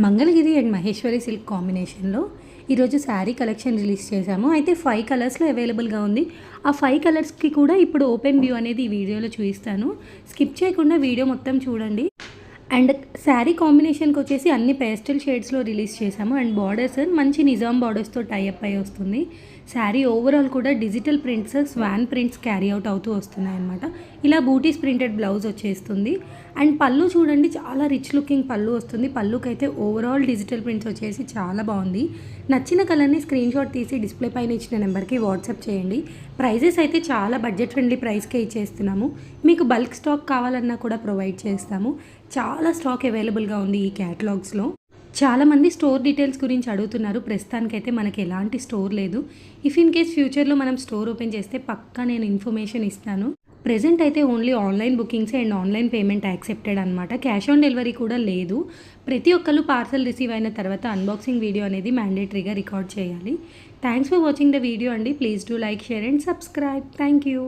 Mangalagiri and Maheshwari silk కాంబినేషన్లో ఈరోజు sari collection release చేశాము. అయితే 5 కలర్స్లో అవైలబుల్గా ఉంది. ఆ 5 కలర్స్కి కూడా ఇప్పుడు ఓపెన్ వ్యూ అనేది ఈ వీడియోలో చూపిస్తాను. స్కిప్ చేయకుండా వీడియో మొత్తం చూడండి. అండ్ శారీ కాంబినేషన్కి వచ్చేసి అన్ని పేస్టల్ షేడ్స్లో రిలీజ్ చేశాము. అండ్ బార్డర్స్ మంచి నిజాం బార్డర్స్తో టైఅప్ అయి వస్తుంది. శారీ ఓవరాల్ కూడా digital prints, swan prints carry out అవుతూ వస్తున్నాయి అన్నమాట. ఇలా బూటీస్ ప్రింటెడ్ బ్లౌజ్ వచ్చేస్తుంది. అండ్ పళ్ళు చూడండి, చాలా రిచ్ లుకింగ్ పళ్ళు వస్తుంది. పళ్ళుకైతే ఓవరాల్ డిజిటల్ ప్రింట్స్ వచ్చేసి చాలా బాగుంది. నచ్చిన కలర్ని స్క్రీన్ షాట్ తీసి డిస్ప్లే పైన ఇచ్చిన నెంబర్కి వాట్సాప్ చేయండి. ప్రైజెస్ అయితే చాలా బడ్జెట్ ఫ్రెండ్లీ ప్రైస్కే ఇచ్చేస్తున్నాము. మీకు బల్క్ స్టాక్ కావాలన్నా కూడా ప్రొవైడ్ చేస్తాము. చాలా స్టాక్ అవైలబుల్గా ఉంది ఈ క్యాటలాగ్స్లో. చాలామంది స్టోర్ డీటెయిల్స్ గురించి అడుగుతున్నారు. ప్రస్తుతానికైతే మనకి ఎలాంటి స్టోర్ లేదు. ఇఫ్ ఇన్ కేస్ ఫ్యూచర్లో మనం స్టోర్ ఓపెన్ చేస్తే పక్కా నేను ఇన్ఫర్మేషన్ ఇస్తాను. ప్రెజెంట్ అయితే only online bookings and online payment accepted అనమాట. క్యాష్ ఆన్ డెలివరీ కూడా లేదు. ప్రతి ఒక్కరు పార్సల్ రిసీవ్ అయిన తర్వాత అన్బాక్సింగ్ వీడియో అనేది మ్యాండేటరీగా రికార్డ్ చేయాలి. Thanks for watching the video అండి. Please do like, share and subscribe. Thank you.